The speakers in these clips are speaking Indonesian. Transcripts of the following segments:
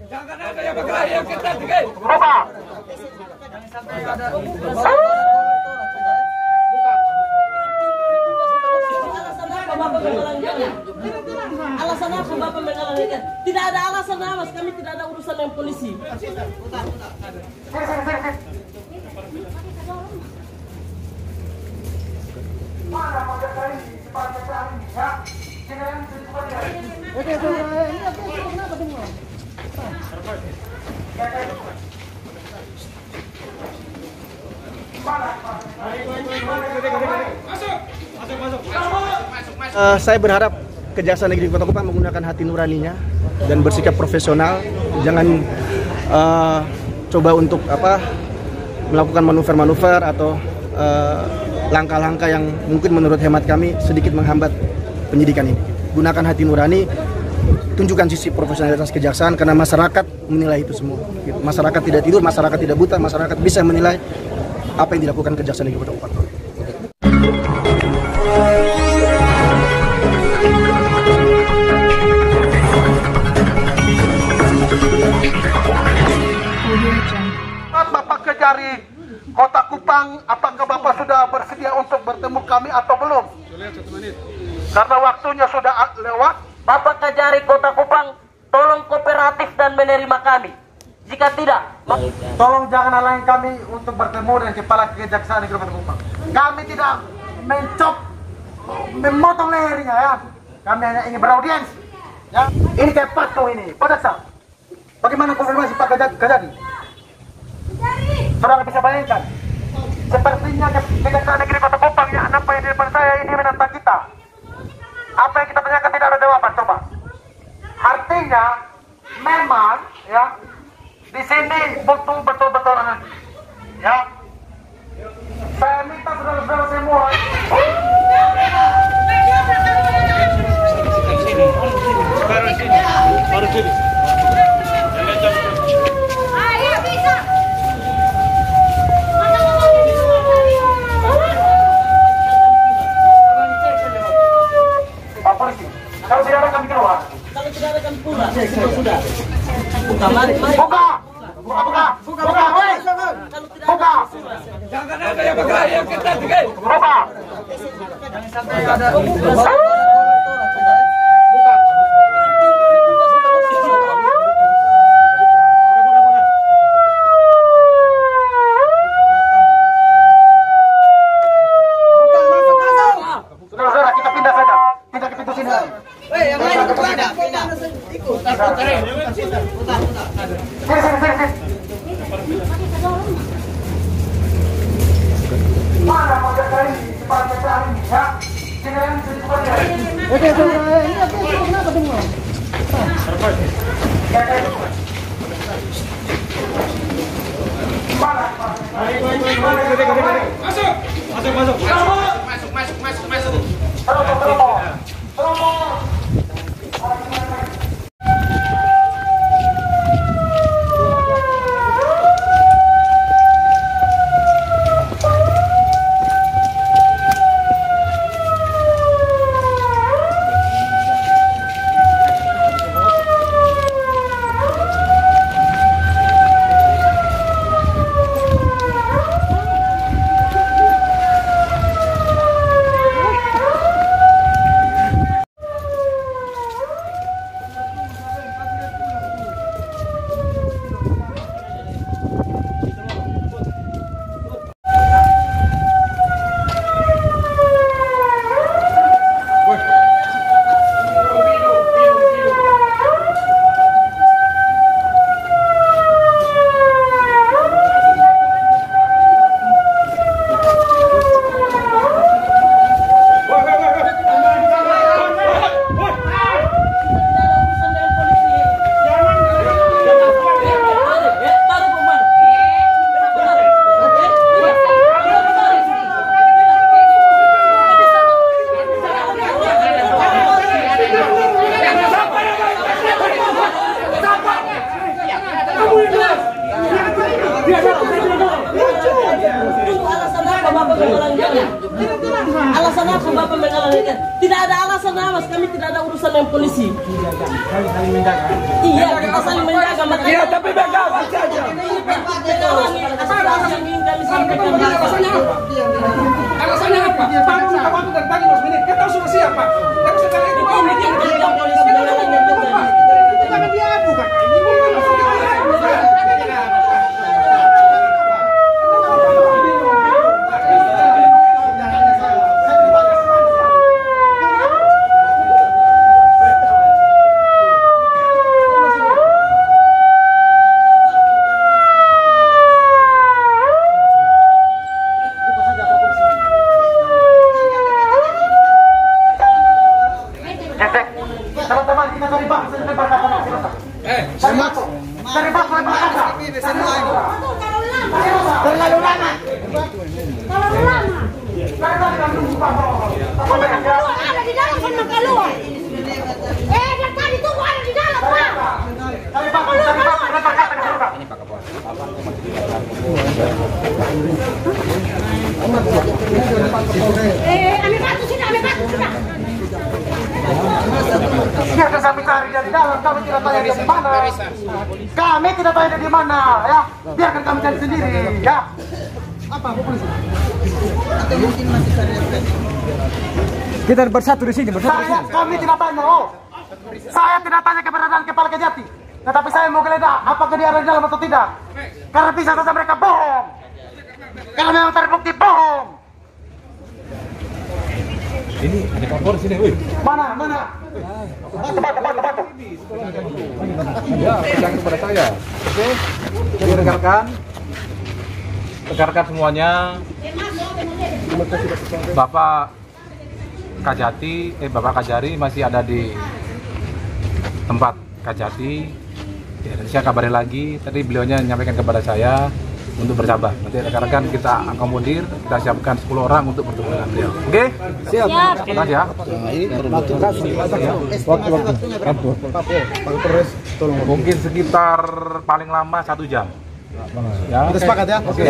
Buka. Alasan apa Bapak menghalangi? Tidak ada alasan apa, kami tidak ada urusan dengan polisi. Saya berharap Kejaksaan Negeri Kota Kupang menggunakan hati nuraninya dan bersikap profesional. Jangan coba untuk melakukan manuver-manuver atau langkah-langkah yang mungkin menurut hemat kami sedikit menghambat penyidikan ini. Gunakan hati nurani, tunjukkan sisi profesionalitas kejaksaan karena masyarakat menilai itu semua. Masyarakat tidak tidur, masyarakat tidak buta, masyarakat bisa menilai apa yang dilakukan Kejaksaan Negeri Kota Kupang. Bapak Kejari Kota Kupang, apakah Bapak sudah bersedia untuk bertemu kami atau belum? Karena waktunya sudah lewat. Bapak Kejari Kota Kupang, tolong kooperatif dan menerima kami. Jika tidak, Tolong jangan halangi kami untuk bertemu dengan Kepala Kejaksaan Negeri Kota Kupang. Kami tidak memotong lehernya ya. Kami hanya ingin beraudiens. Ya. Ini kayak patung ini. Pada saat. Bagaimana konfirmasi Pak Kejari? Saudara bisa bayangkan, sepertinya Kejaksaan Negeri Kota Kupang yang nampak di depan saya ini menantang kita. Apa yang kita tanyakan tidak ada jawaban, coba. Artinya, memang ya di sini butuh betul-betul ya. Saya minta saudara-saudara semua. Baru sini. Kalau tidak ada kami keluar. kalau tidak ada kami pulang. Sudah. Buka, mari. Buka. Woi. Buka. Jangan ada yang bergaya kita juga. Buka. Saudara, kita pindah saja. Tidak ke pintu sini. Yang lain pindah. Ikut. Mana mau cari Pak Kejari ya? Jangan kenapa semua? Alasan apa Bapak menghalangi? Tidak ada alasan apa, kami tidak ada urusan dengan polisi. Saling menjaga. Iya, kita saling menjaga. Dari bak sampai Makassar. Terlalu lama. Ada di dalam kan keluar. Dari tadi tunggu ada di dalam, Pak. Ambil batu sudah. Biarkan kami cari dia di dalam, kami tidak tanya dia di mana. Kami tidak tanya dia di mana, ya. Biarkan kami cari sendiri, ya. Apa polisi? Atau mungkin masih cari kita bersatu di sini, Kami tidak tanya, saya tidak tanya keberadaan kepala Kejati. Tetapi saya mau geledah, apakah dia ada di dalam atau tidak. Karena bisa saja mereka bohong. Kalau memang terbukti bohong. Ini ada kapor sini, woi. Mana? Batu. Ya, pegang kepada saya. Oke. Jadi rekan-rekan, semuanya. Bapak Kajari masih ada di tempat Kajati. Ya, nanti saya kabarin lagi. Tadi beliaunya menyampaikan kepada saya untuk bersabar. Nanti rekan-rekan kita akomodir, kita siapkan 10 orang untuk bertemu dengan beliau. Oke? Siap. Terima kasih ya. Mungkin sekitar paling lama 1 jam. Ya, kita sepakat ya. Oke.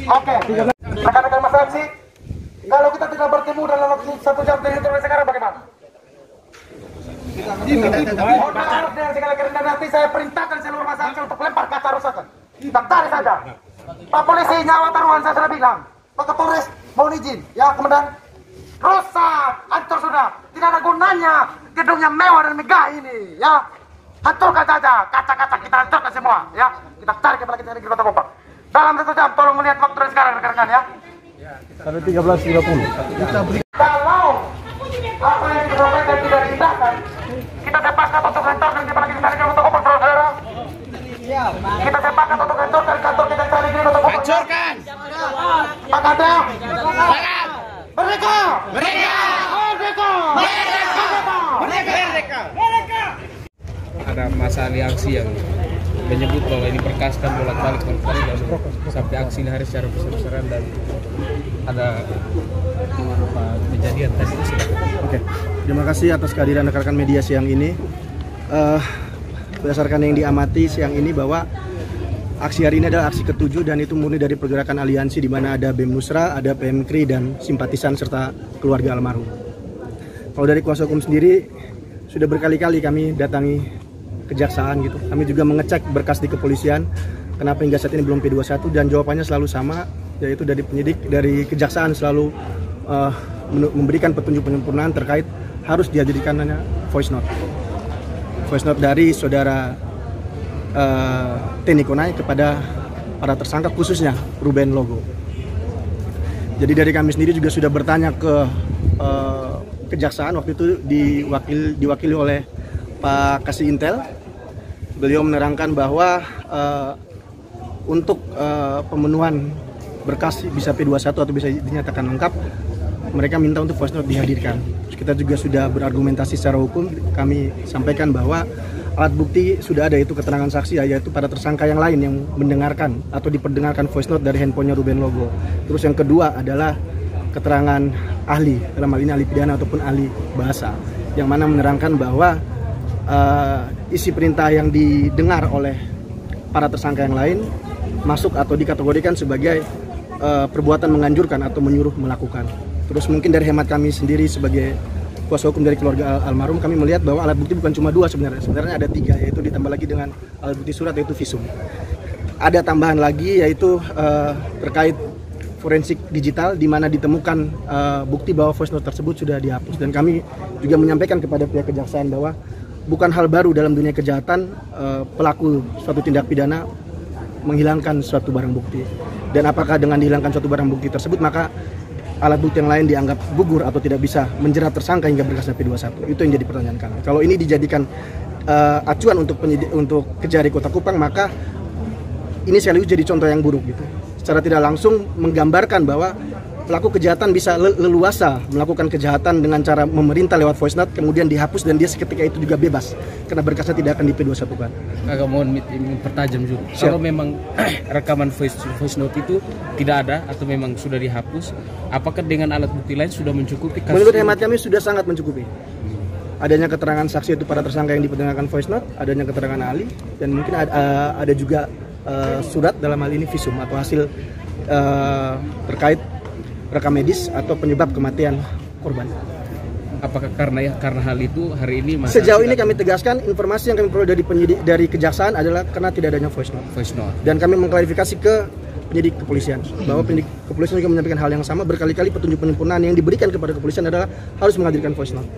Oke. Rekan-rekan Mas Aksi, kalau kita tidak bertemu dalam waktu 1 jam dari sekarang bagaimana? Mohon maaf dengan segala kerendahan hati, saya perintahkan seluruh Mas Aksi untuk lempar kaca rusakan. Kita tarik saja. Pak Polisi, nyawa taruhan saya sudah bilang. Pak Kapolres, mohon izin. Ya, Komandan. Rusak, hancur sudah. Tidak ada gunanya gedungnya mewah dan megah ini. Ya, hancurkan saja. Kaca-kaca kita hancurkan semua. Ya, kita tarik kepala kita dari Kota Kupang. Dalam 1 jam, tolong melihat waktu dari sekarang, rekan-rekan ya. Sampai 13.30. Kalau apa yang kita sampaikan tidak diindahkan, kita sepakat untuk hancurkan kepala kita dari Kota Kupang, saudara. Kita sepakat untuk hancurkan kantor kita dari Kota Kupang. Hancurkan. Pak Kata. Merdeka. Ada masa aliansi yang menyebut bahwa ini perkas dan bolak-balik sampai aksi ini hari secara besar-besaran dan ada kejadian tadi. Oke, terima kasih atas kehadiran rekan-rekan media siang ini. Berdasarkan yang diamati siang ini bahwa aksi hari ini adalah aksi ke-7 dan itu murni dari pergerakan aliansi di mana ada BEM Nusra, ada PMKRI dan simpatisan serta keluarga almarhum. Kalau dari kuasa hukum sendiri sudah berkali-kali kami datangi kejaksaan gitu. Kami juga mengecek berkas di kepolisian kenapa hingga saat ini belum P21 dan jawabannya selalu sama, yaitu dari penyidik dari kejaksaan selalu memberikan petunjuk penyempurnaan terkait harus dihadirkannya voice note dari saudara Teni Konai kepada para tersangka khususnya Ruben Logo. Jadi dari kami sendiri juga sudah bertanya ke kejaksaan, waktu itu diwakili oleh Pak Kasih Intel. Beliau menerangkan bahwa untuk pemenuhan berkas bisa P21 atau bisa dinyatakan lengkap, mereka minta untuk voice note dihadirkan. Kita juga sudah berargumentasi secara hukum, kami sampaikan bahwa alat bukti sudah ada, yaitu keterangan saksi, yaitu pada tersangka yang lain yang mendengarkan atau diperdengarkan voice note dari handphonenya Ruben Logo. Terus yang kedua adalah keterangan ahli, dalam hal ini ahli pidana ataupun ahli bahasa, yang mana menerangkan bahwa isi perintah yang didengar oleh para tersangka yang lain masuk atau dikategorikan sebagai perbuatan menganjurkan atau menyuruh melakukan. Terus mungkin dari hemat kami sendiri sebagai kuasa hukum dari keluarga almarhum, kami melihat bahwa alat bukti bukan cuma 2 sebenarnya ada 3, yaitu ditambah lagi dengan alat bukti surat yaitu visum. Ada tambahan lagi yaitu terkait forensik digital di mana ditemukan bukti bahwa voice note tersebut sudah dihapus, dan kami juga menyampaikan kepada pihak kejaksaan bahwa bukan hal baru dalam dunia kejahatan pelaku suatu tindak pidana menghilangkan suatu barang bukti, dan apakah dengan dihilangkan suatu barang bukti tersebut maka alat bukti yang lain dianggap gugur atau tidak bisa menjerat tersangka hingga berkas P21. Itu yang jadi pertanyaan kami. Kalau ini dijadikan acuan untuk Kejari Kota Kupang, maka ini sekaligus jadi contoh yang buruk gitu. Secara tidak langsung menggambarkan bahwa pelaku kejahatan bisa leluasa melakukan kejahatan dengan cara memerintah lewat voice note, kemudian dihapus dan dia seketika itu juga bebas karena berkasnya tidak akan di P21 kan. Agak mohon pertajam juga. Kalau memang rekaman voice note itu tidak ada atau memang sudah dihapus, apakah dengan alat bukti lain sudah mencukupi? Menurut hemat kami sudah sangat mencukupi. Adanya keterangan saksi itu para tersangka yang diperdengarkan voice note, adanya keterangan ahli, dan mungkin ada juga surat dalam hal ini visum atau hasil terkait rekam medis atau penyebab kematian korban. Apakah karena hal itu hari ini sejauh ini kami tegaskan informasi yang kami peroleh dari penyidik dari kejaksaan adalah karena tidak adanya voice note. Dan kami mengklarifikasi ke penyidik kepolisian bahwa penyidik kepolisian juga menyampaikan hal yang sama, berkali-kali petunjuk penyempurnaan yang diberikan kepada kepolisian adalah harus menghadirkan voice note.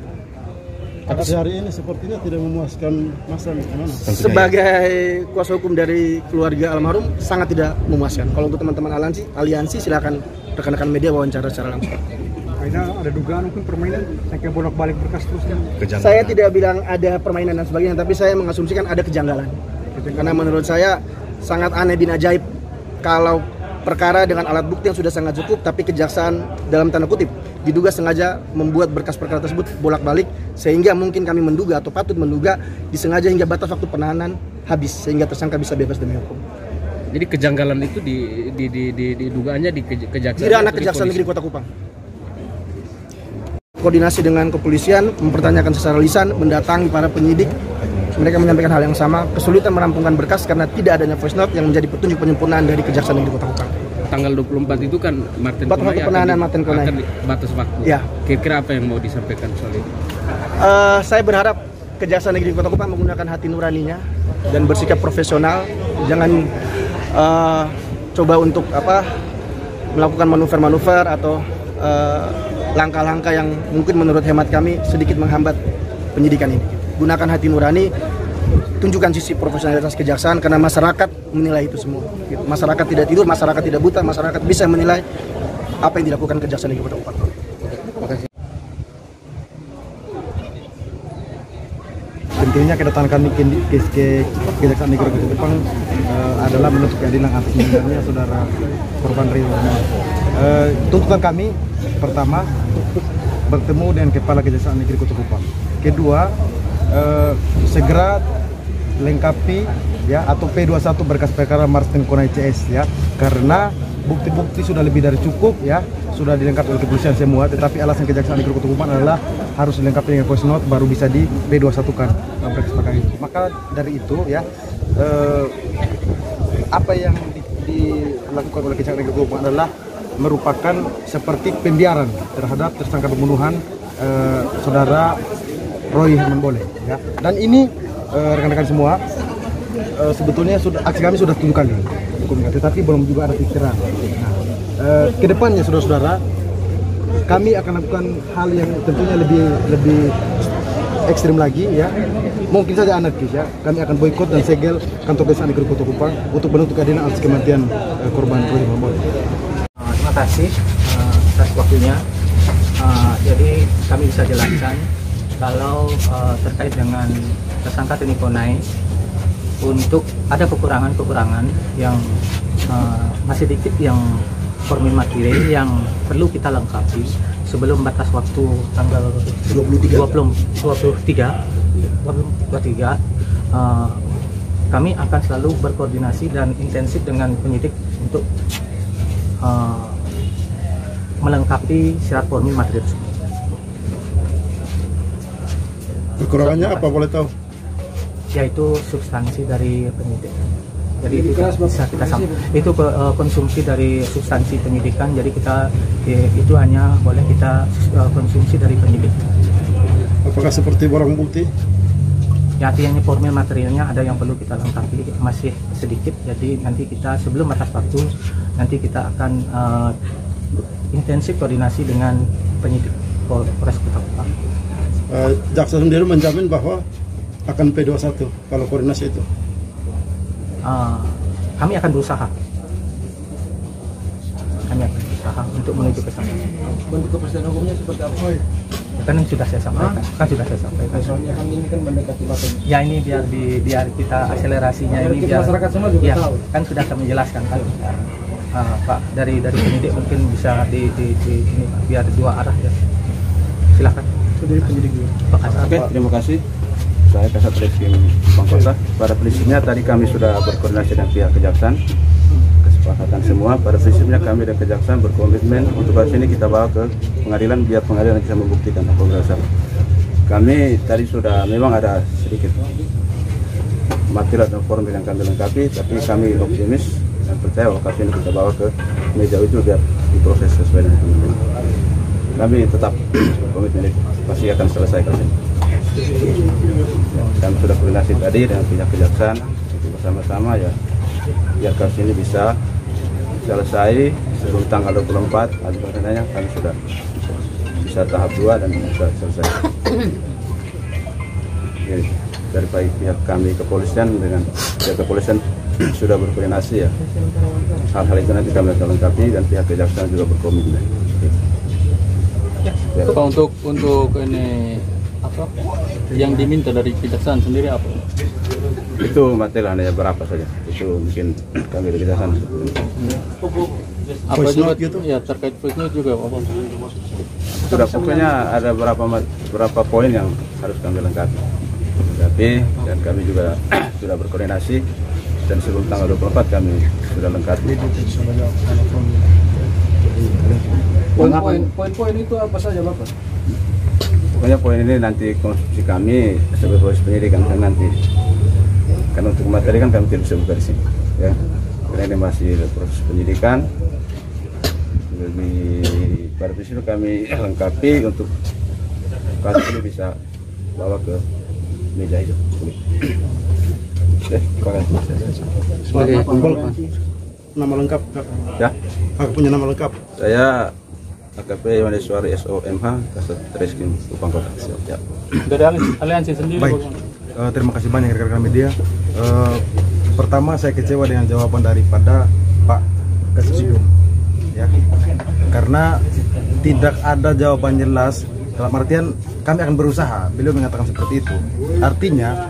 Tapi hari ini sepertinya tidak memuaskan masa gimana? Sebagai kuasa hukum dari keluarga almarhum sangat tidak memuaskan. Kalau untuk teman-teman aliansi silakan rekan-rekan media wawancara secara langsung. Ada dugaan mungkin permainan yang bolak-balik berkas terus. Saya tidak bilang ada permainan dan sebagainya, tapi saya mengasumsikan ada kejanggalan. Karena menurut saya sangat aneh bin ajaib kalau perkara dengan alat bukti yang sudah sangat cukup, tapi kejaksaan dalam tanda kutip diduga sengaja membuat berkas perkara tersebut bolak-balik, sehingga mungkin kami menduga atau patut menduga disengaja hingga batas waktu penahanan habis sehingga tersangka bisa bebas demi hukum. Jadi kejanggalan itu didugaannya di kejaksaan. Tidak anak Kejaksaan Negeri Kota Kupang. Koordinasi dengan kepolisian, mempertanyakan secara lisan, mendatangi para penyidik. Mereka menyampaikan hal yang sama, kesulitan merampungkan berkas karena tidak adanya voice note yang menjadi petunjuk penyempurnaan dari Kejaksaan Negeri Kota Kupang. Tanggal 24 itu kan Martin Konai akan batas waktu. Ya. Kira-kira apa yang mau disampaikan soal itu? Saya berharap Kejaksaan Negeri Kota Kupang menggunakan hati nuraninya dan bersikap profesional. Jangan coba untuk melakukan manuver-manuver atau langkah-langkah yang mungkin menurut hemat kami sedikit menghambat penyidikan ini. Gunakan hati nurani, tunjukkan sisi profesionalitas kejaksaan karena masyarakat menilai itu semua. Masyarakat tidak tidur, masyarakat tidak buta, masyarakat bisa menilai apa yang dilakukan Kejaksaan Negeri Kota Kupang. Tentunya kedatangan kami ke Kejaksaan Negeri Kota Kupang adalah menuntut keadilan atas meninggalnya saudara korban Rio. Tuntutan kami pertama bertemu dengan Kepala Kejaksaan Negeri Kota Kupang. Kedua, segera lengkapi ya atau P21 berkas perkara Martin Konai CS ya, karena bukti-bukti sudah lebih dari cukup ya, sudah dilengkapi oleh kepolisian semua, tetapi alasan Kejaksaan Negeri Kota Kupang adalah harus dilengkapi dengan voice note baru bisa di P21 kan berkas perkara itu. Maka dari itu ya apa yang dilakukan oleh Kejaksaan Negeri Kota Kupang adalah merupakan seperti pembiaran terhadap tersangka pembunuhan saudara Roy Herman Boleh ya. Dan ini rekan-rekan semua sebetulnya aksi kami sudah 7 kali tetapi belum juga ada titik terang. Nah, kedepannya saudara-saudara kami akan lakukan hal yang tentunya lebih ekstrim lagi ya, mungkin saja anarkis ya. Kami akan boikot dan segel kantor Kejaksaan Negeri Kota Kupang untuk menuntut keadilan atas kematian korban Roy Herman Boleh. Terima kasih atas waktunya. Jadi kami bisa jelaskan kalau terkait dengan tersangka Teni Konai, untuk ada kekurangan-kekurangan yang masih dikit yang formil material yang perlu kita lengkapi sebelum batas waktu tanggal 23 kami akan selalu berkoordinasi dan intensif dengan penyidik untuk melengkapi syarat formil material tersebut. Kekurangannya apa boleh tahu? Yaitu substansi dari penyidik. Jadi itu bisa kita itu konsumsi dari substansi penyidikan. Jadi kita itu hanya boleh kita konsumsi dari penyidik. Apakah seperti barang bukti? Ya, artinya formil materialnya ada yang perlu kita lengkapi, masih sedikit. Jadi nanti kita sebelum batas waktu nanti kita akan intensif koordinasi dengan penyidik Polres Kota Kupang. Jaksa sendiri menjamin bahwa akan P21 kalau koordinasi itu? Kami akan berusaha. Untuk menuju ke sana. Bentuk kepastian hukumnya seperti apa? Kan sudah saya sampaikan. Soalnya kan ini kan mendekati batas. Ya, ini biar kita akselerasinya ini biar masyarakat semua juga tahu. Kan sudah kami jelaskan kan. Pak dari penyidik mungkin bisa di ini Pak, biar dua arah ya. Silakan. Dari penyidik dulu. Pak Kasat. Oke, terima kasih. Saya Kasat Reskrim Pangkota. Pada prinsipnya tadi kami sudah berkoordinasi dengan pihak kejaksaan. Kesepakatan semua. Pada prinsipnya kami dan kejaksaan berkomitmen untuk kasus ini kita bawa ke pengadilan biar pengadilan bisa membuktikan apabila salah. Kami tadi sudah memang ada sedikit material dan formulir yang kami lengkapi, tapi kami optimis dan percaya bahwa kasus ini kita bawa ke meja itu biar diproses sesuai dengan komitmen. Kami tetap komitmen itu pasti akan selesai kasus ini. Kami sudah koordinasi tadi dengan pihak kejaksaan untuk bersama-sama ya biar kasus ini bisa selesai sebelum tanggal 24. Rencananya kami sudah bisa tahap 2 dan bisa selesai. Jadi, dari pihak kami kepolisian dengan pihak kepolisian sudah berkoordinasi ya. Hal-hal itu nanti kami akan lengkapi dan pihak kejaksaan juga berkomitmen. Ya. Pak, untuk ini apa yang diminta dari kejaksaan sendiri apa? Itu material hanya berapa saja. Itu mungkin kami dari kejaksaan. Apa juga gitu? Ya terkait voice note juga apa? Sudah pokoknya ada berapa poin yang harus kami lengkapi. Dan kami juga sudah berkoordinasi dan sebelum tanggal 24 kami sudah lengkapi. Poin-poin itu apa saja Bapak? Pokoknya poin ini nanti konstruksi kami sebagai proses penyidikan kan nanti. Karena untuk materi kan kami tidak bisa buka di sini, ya. Karena ini masih proses penyidikan. Jadi pada prinsipnya kami lengkapi untuk kasus ini bisa bawa ke meja itu. Terima kasih. Sebagai nama lengkap, Kak. Ya. Aku punya nama lengkap. Saya AKP Yohaneswari SOMH, Kasat Reskrim Pangkota. Ya. Dari aliansi sendiri. Baik. Terima kasih banyak rekan-rekan media. Pertama saya kecewa dengan jawaban daripada Pak Kasubdit. Ya. Karena tidak ada jawaban jelas. Dalam artian kami akan berusaha. Beliau mengatakan seperti itu. Artinya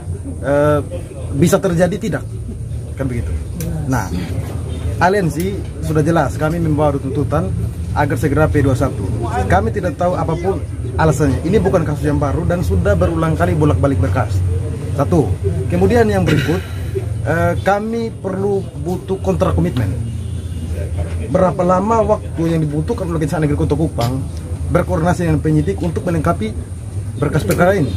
bisa terjadi tidak, kan begitu. Nah, aliansi sudah jelas. Kami membawa tuntutan agar segera P21. Kami tidak tahu apapun alasannya. Ini bukan kasus yang baru dan sudah berulang kali bolak-balik berkas. Satu. Kemudian yang berikut, kami butuh kontrak komitmen. Berapa lama waktu yang dibutuhkan oleh Kejaksaan Negeri Kota Kupang berkoordinasi dengan penyidik untuk melengkapi berkas perkara ini.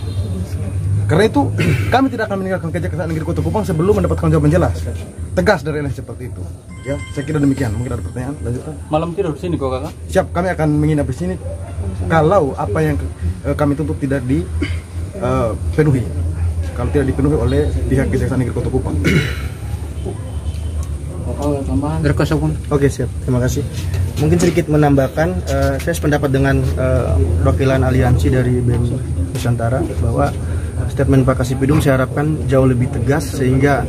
Karena itu kami tidak akan meninggalkan Kejaksaan Negeri Kota Kupang sebelum mendapatkan jawaban jelas, tegas dari aliansi seperti itu. Ya, saya kira demikian. Mungkin ada pertanyaan lanjutkan. Malam tidur di sini kok Kakak? Siap, kami akan menginap di sini kalau apa yang kami tuntut tidak dipenuhi. Kalau tidak dipenuhi oleh pihak Kejaksaan Negeri Kota Kupang. Oke, siap. Terima kasih. Mungkin sedikit menambahkan, saya sependapat dengan wakilan aliansi dari BEM Nusantara bahwa statement Pak Kasipidum saya harapkan jauh lebih tegas sehingga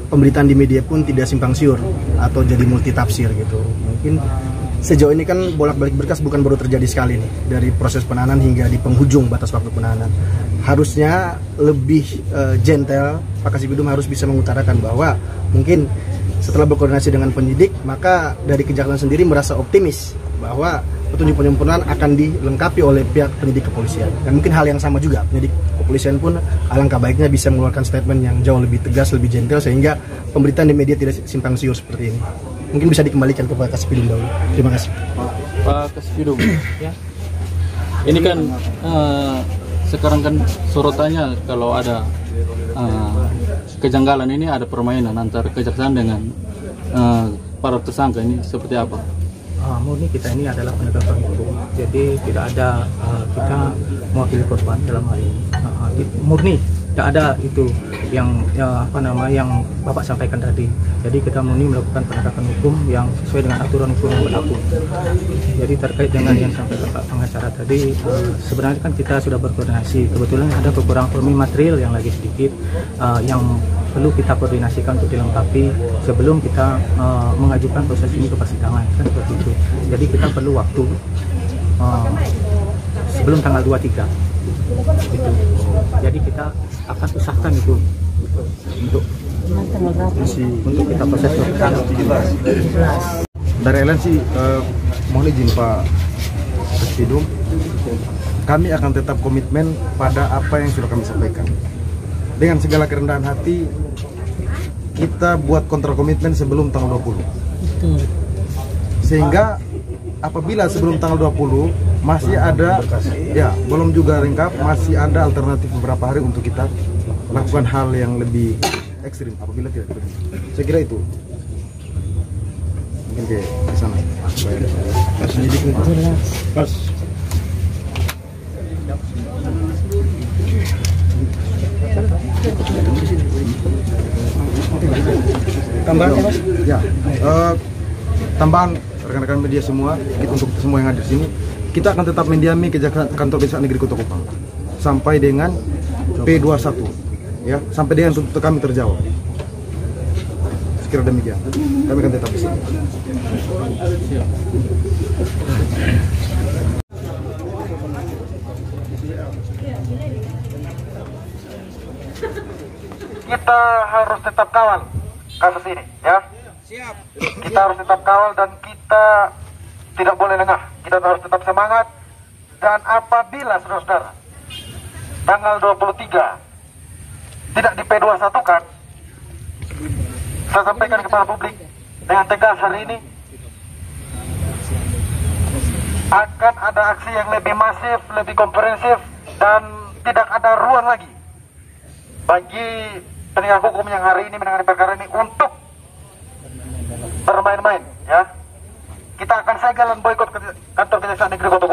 pemberitaan di media pun tidak simpang siur atau jadi multitafsir gitu. Mungkin sejauh ini kan bolak-balik berkas bukan baru terjadi sekali nih, dari proses penahanan hingga di penghujung batas waktu penahanan. Harusnya lebih gentle, Pak Kasipidum harus bisa mengutarakan bahwa mungkin setelah berkoordinasi dengan penyidik, maka dari kejaksaan sendiri merasa optimis bahwa petunjuk penyempurnaan akan dilengkapi oleh pihak penyidik kepolisian. Dan mungkin hal yang sama juga, penyidik kepolisian pun alangkah baiknya bisa mengeluarkan statement yang jauh lebih tegas, lebih gentle, sehingga pemberitaan di media tidak simpang siur seperti ini. Mungkin bisa dikembalikan ke Pak Kasipidum dahulu. Terima kasih. Pak Kasipidum, ya. Ini kan sekarang kan sorotannya kalau ada kejanggalan ini, ada permainan antara kejaksaan dengan para tersangka ini seperti apa? Murni kita ini adalah penegakan hukum, jadi tidak ada kita mewakili korban dalam hal ini. Murni tidak ada itu yang yang Bapak sampaikan tadi. Jadi kita murni melakukan penegakan hukum yang sesuai dengan aturan hukum yang berlaku. Jadi terkait dengan yang sampaikan Pak pengacara tadi, sebenarnya kan kita sudah berkoordinasi. Kebetulan ada kekurangan formulir material yang lagi sedikit yang perlu kita koordinasikan untuk dilengkapi sebelum kita mengajukan proses ini ke persidangan, kan seperti itu. Jadi kita perlu waktu sebelum tanggal 23 gitu. Jadi kita akan usahakan itu untuk kita proses persidangan. dari LN sih mohon izin Pak Presidium, kami akan tetap komitmen pada apa yang sudah kami sampaikan. Dengan segala kerendahan hati, kita buat kontrak komitmen sebelum tanggal 20. Sehingga apabila sebelum tanggal 20 masih ada, ya belum juga lengkap, masih ada alternatif beberapa hari untuk kita lakukan hal yang lebih ekstrim apabila tidak perlu. Saya kira itu. Mungkin ke sana. Pas penyidik pas. Tambahan ya, Mas? Ya. Tambahan rekan-rekan media semua, untuk semua yang ada di sini, kita akan tetap mendiami kantor Kejaksaan Negeri Kota Kupang sampai dengan P21, ya, sampai dengan tuntutan kami terjawab. Sekira demikian, kami akan tetap di sini. Kita harus tetap kawal kasus ini, ya. Siap. Kita harus tetap kawal dan kita tidak boleh lengah. Kita harus tetap semangat. Dan apabila saudara-saudara tanggal 23 tidak di P21 kan, saya sampaikan kepada publik dengan tegas hari ini, akan ada aksi yang lebih masif, lebih komprehensif, dan tidak ada ruang lagi bagi penegak hukum yang hari ini menangani perkara ini untuk bermain-main, ya. Kita akan segel dan boikot kantor Kejaksaan Negeri Kota